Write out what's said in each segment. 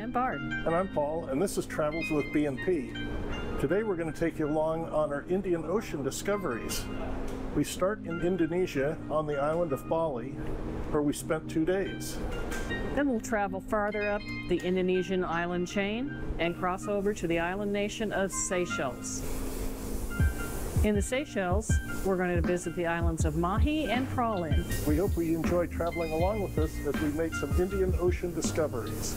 I'm Barb. And I'm Paul, and this is Travels with B&P. Today we're going to take you along on our Indian Ocean discoveries. We start in Indonesia on the island of Bali, where we spent 2 days. Then we'll travel farther up the Indonesian island chain and cross over to the island nation of Seychelles. In the Seychelles, we're going to visit the islands of Mahe and Praslin. We hope you enjoy traveling along with us as we make some Indian Ocean discoveries.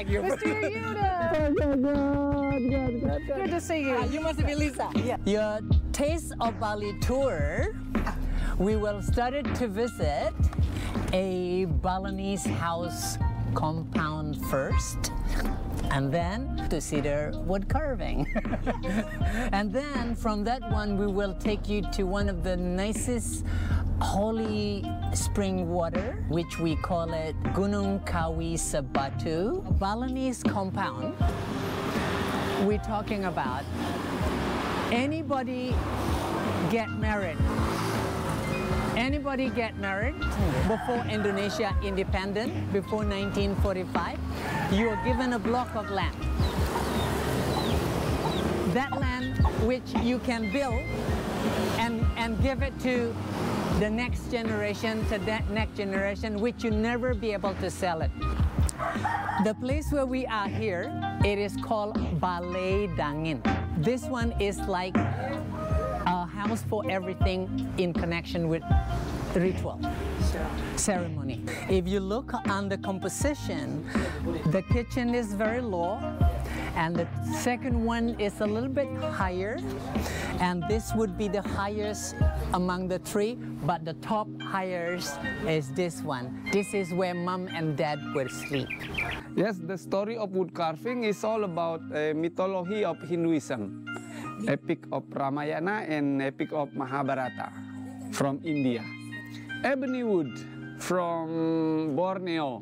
Mr. Yuda! Good to see you. You must be Lisa. Yeah. Your Taste of Bali tour, we will start to visit a Balinese house compound first, and then to see their wood carving. And then from that one, we will take you to one of the nicest holy spring water, which we call it Gunung Kawi Sebatu. Balinese compound, we're talking about anybody get married before Indonesia independent, before 1945, you are given a block of land. That land which you can build and give it to the next generation, to that next generation, which you never be able to sell it. The place where we are here, it is called Balai Dangin. This one is like a house for everything in connection with ritual, ceremony. If you look on the composition, the kitchen is very low, and the second one is a little bit higher, and this would be the highest among the three, but the top highest is this one. This is where mom and dad would sleep. Yes, the story of wood carving is all about a mythology of Hinduism, epic of Ramayana and epic of Mahabharata from India. Ebony wood from Borneo.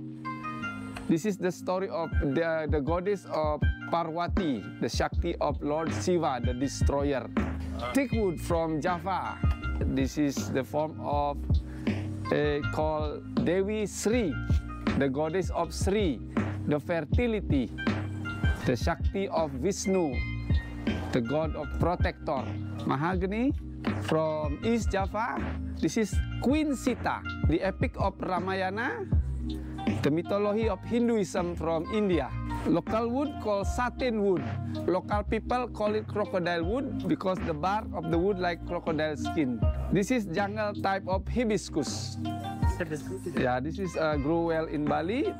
This is the story of the goddess of Parvati, the Shakti of Lord Shiva, the destroyer. Teak wood from Java. This is the form of called Dewi Sri, the goddess of Sri, the fertility, the Shakti of Vishnu, the god of protector. Mahogany from East Java. This is Queen Sita, the epic of Ramayana, the mythology of Hinduism from India. Local wood called satin wood. Local people call it crocodile wood because the bark of the wood like crocodile skin. This is jungle type of hibiscus. Yeah, this is grow well in Bali.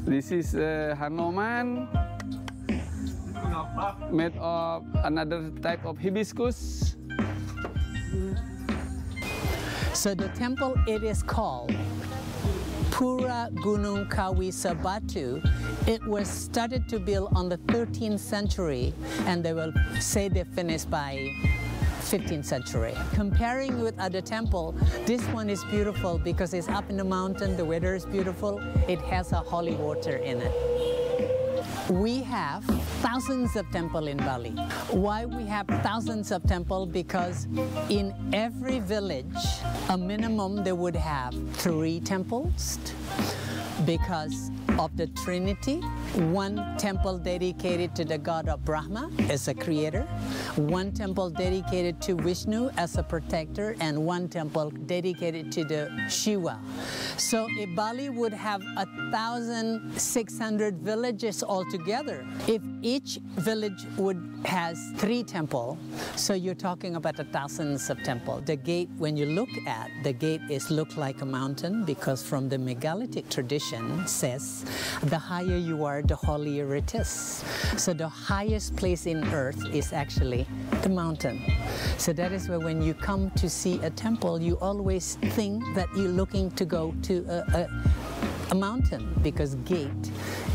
This is Hanuman, made of another type of hibiscus. So the temple, it is called Pura Gunung Kawi Sebatu. It was started to build on the 13th century, and they will say they finished by 15th century. Comparing with other temple, this one is beautiful because it's up in the mountain, the weather is beautiful, it has a holy water in it. We have thousands of temples in Bali. Why we have thousands of temples? Because in every village, a minimum they would have 3 temples because of the Trinity. One temple dedicated to the god of Brahma as a creator, one temple dedicated to Vishnu as a protector, and one temple dedicated to the Shiva. So if Bali would have 1,600 villages altogether, if each village has 3 temples, so you're talking about thousands of temples. The gate, when you look at, the gate is look like a mountain because from the megalithic tradition says the higher you are, the holier it is. So the highest place in earth is actually the mountain. So that is where when you come to see a temple, you always think that you're looking to go to a mountain because gate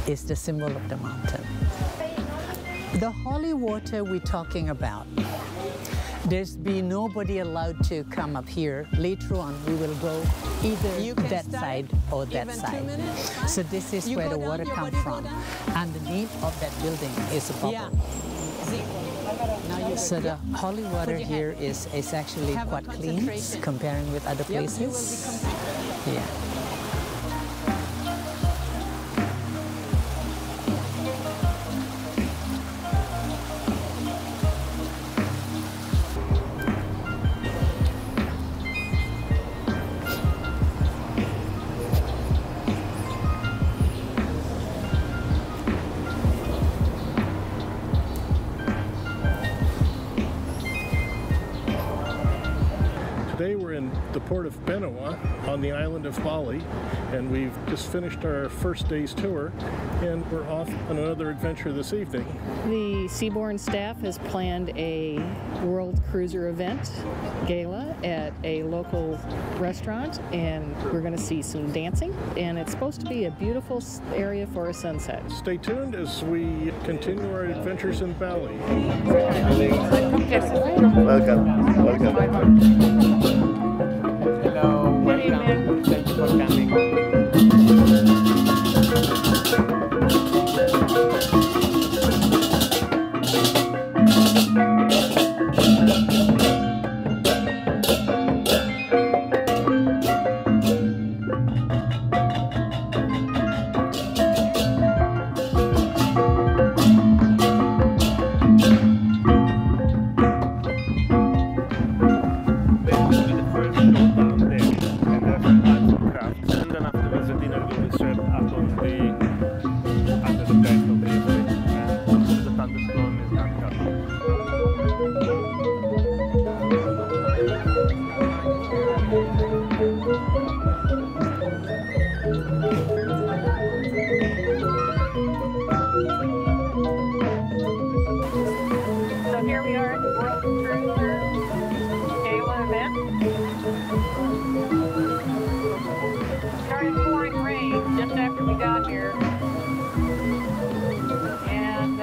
is the symbol of the mountain. The holy water we're talking about, there's be nobody allowed to come up here. Later on, we will go either that side or that side. So this is where the water comes from. Underneath of that building is a bubble. Yeah. So the holy water here is actually quite clean comparing with other places. Yeah. Today we're in the port of Benoa on the island of Bali, and we've just finished our first day's tour, and we're off on another adventure this evening. The Seabourn staff has planned a World Cruiser event gala at a local restaurant, and we're going to see some dancing, and it's supposed to be a beautiful area for a sunset. Stay tuned as we continue our adventures in Bali. Welcome. Welcome. Hello, welcome. Thank you for coming. So here we are at the World Cruiser gala event. Started pouring rain just after we got here. And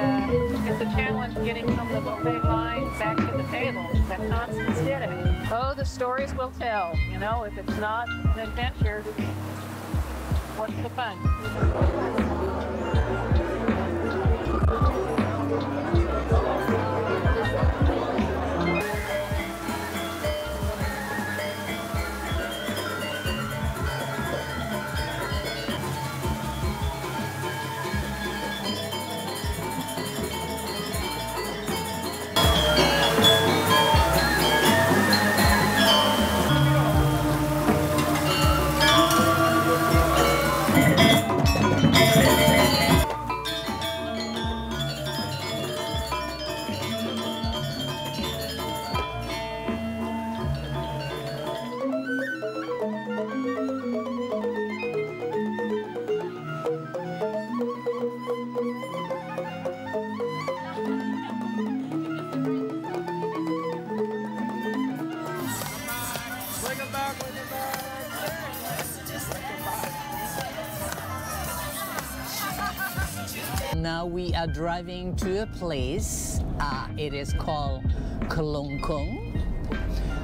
it's a challenge getting from the buffet line back to the table. But Constance did it. Oh, the stories will tell. You know, if it's not an adventure, what's the fun? Now we are driving to a place, it is called Kelongkong.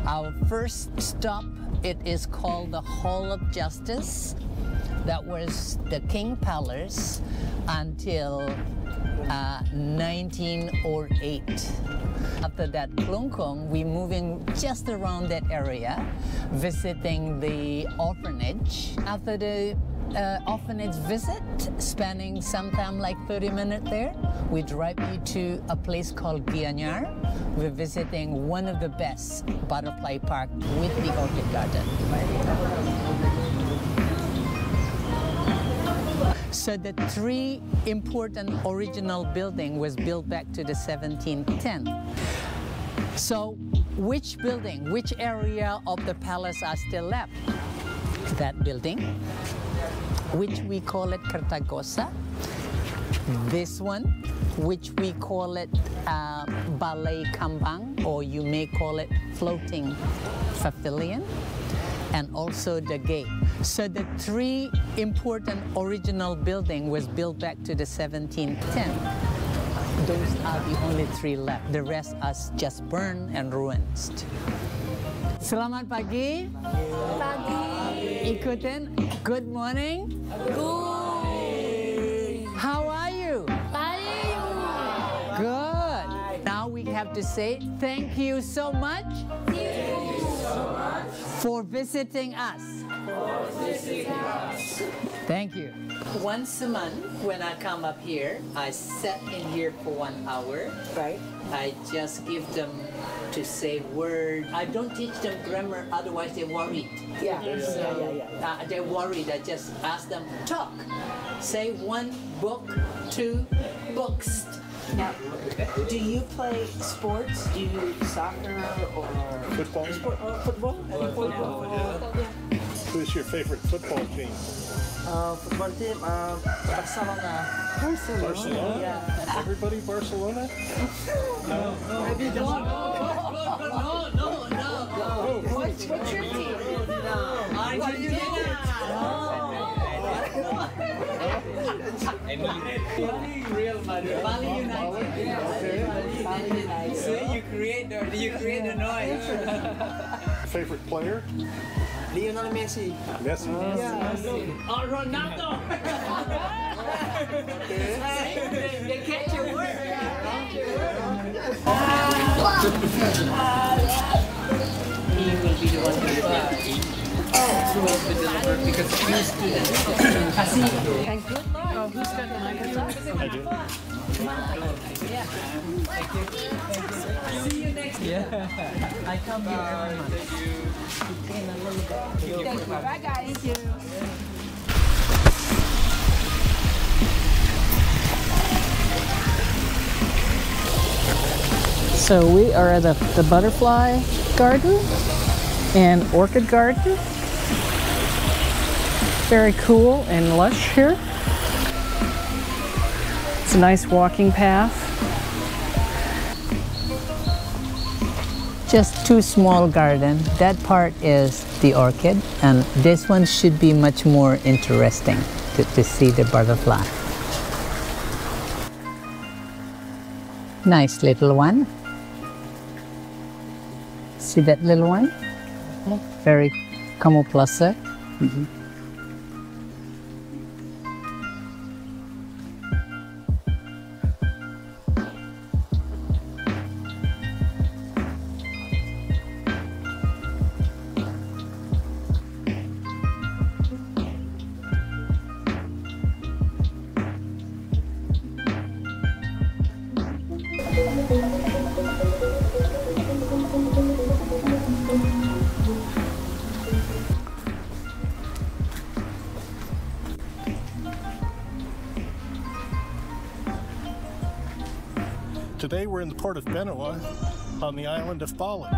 Our first stop, it is called the Hall of Justice. That was the King Palace until 1908. After that, Kelongkong, we're moving just around that area, visiting the orphanage. After the orphanage visit, spending sometime like 30 minutes there, we drive you to a place called Gianyar. We're visiting one of the best butterfly park with the orchid garden. So the three important original building was built back to the 1710. So which building, which area of the palace are still left? That building, which we call it Kertagosa. This one, which we call it Balai Kambang, or you may call it Floating Pavilion, and also the gate. So the three important original building was built back to the 1710. Those are the only three left. The rest are just burned and ruins. Selamat pagi. Pagi. Ikutin. Good morning. Good. How are you? Fine. Good. Now we have to say thank you so much, for visiting us. Thank you. Once a month, when I come up here, I sit in here for 1 hour. Right. I just give them to say word. I don't teach them grammar, otherwise they're worried. Yeah. They're worried. I just ask them, talk. Say 1 book, 2 books. Now, do you play sports? Do you do soccer or Football? Football? Yeah. Who's your favorite football team? Football team, Barcelona. Barcelona? Yeah. Everybody Barcelona? No. Maybe just Oh, What's your team? Argentina. Real Madrid. Bali United. Bali United. So you create the noise. Favorite player? Lionel Messi. Messi. Oh, Ronaldo. They catch your word. He will be the one to because he's to and good luck. Oh, who's got the microphone? I do. Yeah. Thank you. See you next year. Yeah. I come here every month. Thank you. Bye, guys. Thank you. So we are at the butterfly garden and orchid garden. Very cool and lush here. It's a nice walking path. Just 2 small garden. That part is the orchid, and this one should be much more interesting to see the butterfly. Nice little one. See that little one? Very camouflage. Today we're in the port of Benoa on the island of Bali.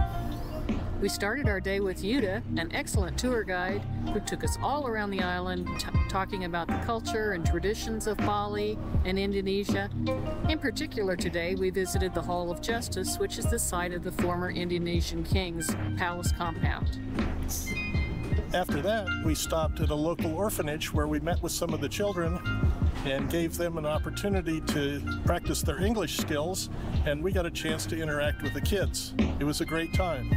We started our day with Yuda, an excellent tour guide who took us all around the island talking about the culture and traditions of Bali and Indonesia. In particular today we visited the Hall of Justice, which is the site of the former Indonesian king's palace compound. After that, we stopped at a local orphanage where we met with some of the children and gave them an opportunity to practice their English skills, and we got a chance to interact with the kids. It was a great time.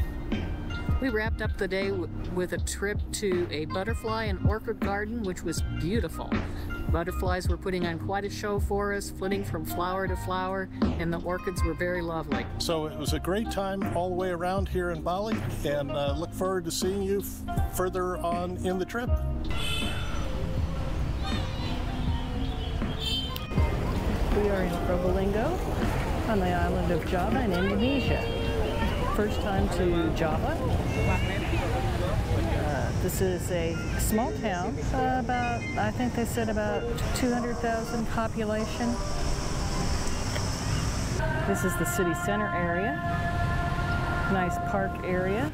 We wrapped up the day with a trip to a butterfly and orchid garden, which was beautiful. Butterflies were putting on quite a show for us, flitting from flower to flower, and the orchids were very lovely. So it was a great time all the way around here in Bali, and look forward to seeing you further on in the trip. We are in Probolinggo on the island of Java in Indonesia. First time to Java. This is a small town, about, I think they said about 200,000 population. This is the city center area. Nice park area.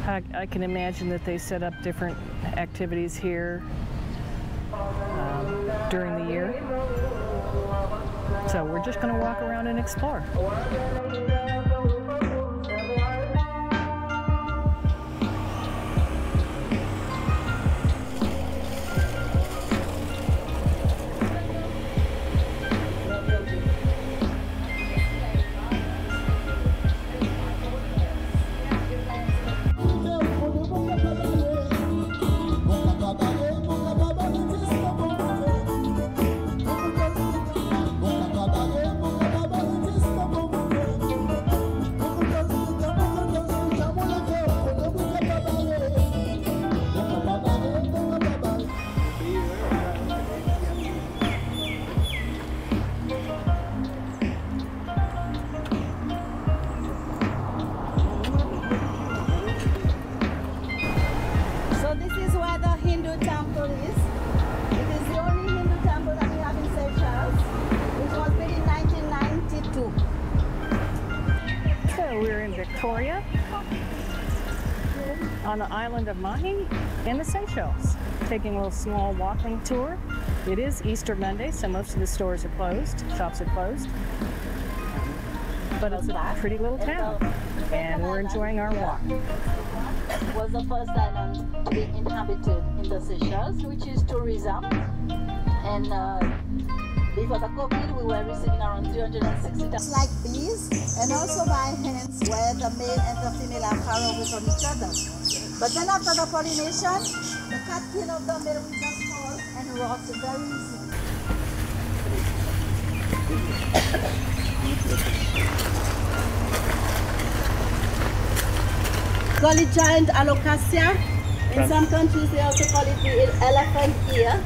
I can imagine that they set up different activities here during the year. So we're just going to walk around and explore. Victoria on the island of Mahe in the Seychelles. Taking a little small walking tour. It is Easter Monday, so most of the stores are closed, shops are closed. But it's a pretty little town, and we're enjoying our walk. Was the first island to be inhabited in the Seychelles, which is tourism. And before the COVID, we were receiving around 360,000. Like bees, and also by hands, where the male and the female are far away from each other. But then after the pollination, the catkil of the male will just fall and rot very easily. Call it giant alocasia. In some countries they also call it the elephant ear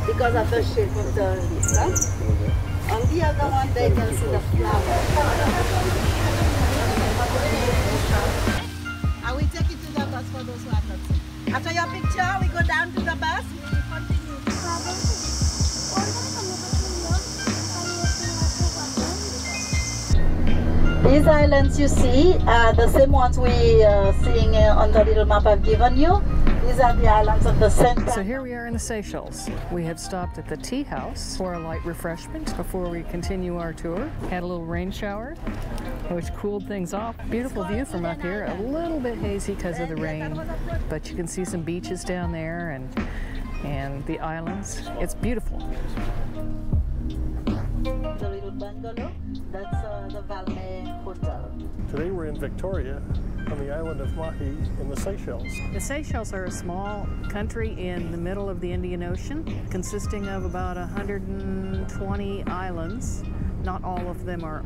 because of the shape of the leaves. Huh? On the other one they can see the flower. I will take you to the bus for those who have not seen. After your picture we go down to the bus. We will continue to travel. These islands you see are the same ones we are seeing on the little map I've given you. These are the islands of the center. So here we are in the Seychelles. We have stopped at the tea house for a light refreshment before we continue our tour. Had a little rain shower, which cooled things off. Beautiful view from up here. A little bit hazy because of the rain, but you can see some beaches down there and the islands. It's beautiful. The little bungalow, that's the Valme Hotel. Today we're in Victoria on the island of Mahe in the Seychelles. The Seychelles are a small country in the middle of the Indian Ocean, consisting of about 120 islands. Not all of them are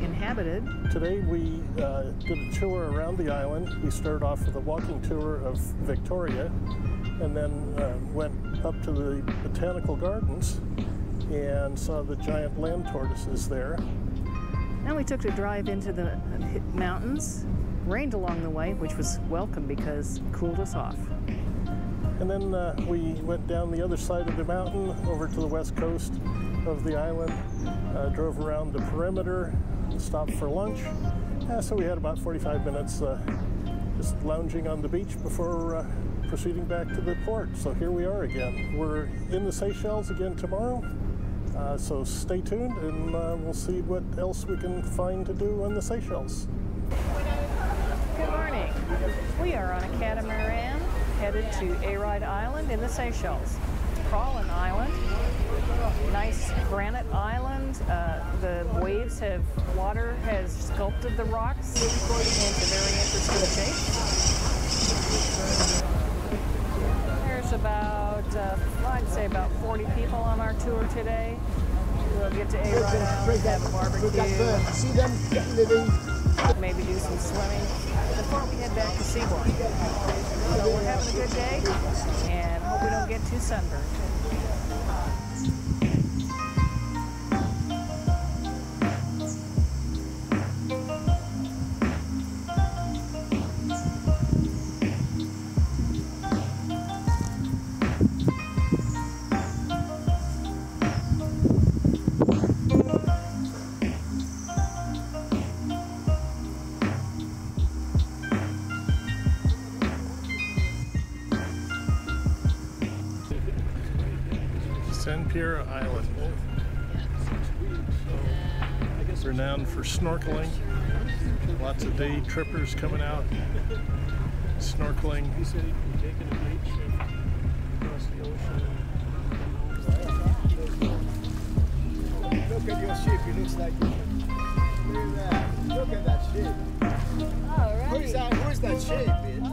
inhabited. Today we did a tour around the island. We started off with a walking tour of Victoria and then went up to the botanical gardens and saw the giant land tortoises there. Then we took a drive into the mountains. Rained along the way, which was welcome because it cooled us off. And then we went down the other side of the mountain over to the west coast of the island, drove around the perimeter, stopped for lunch. So we had about 45 minutes just lounging on the beach before proceeding back to the port. So here we are again. We're in the Seychelles again tomorrow. So stay tuned and we'll see what else we can find to do on the Seychelles. Good morning. We are on a catamaran headed to Aride Island in the Seychelles. Praslin Island, nice granite island. The waves water has sculpted the rocks into very interesting shapes. There's about, I'd say about 40 people on our tour today. We'll get to Aride Island, have a barbecue, maybe do some swimming before we head back to Seabourn. So we're having a good day and hope we don't get too sunburned. Island. Renowned for snorkeling. Lots of day trippers coming out, snorkeling. Look at your ship, it looks like it. Look at that ship. All right. Who's that ship, bitch?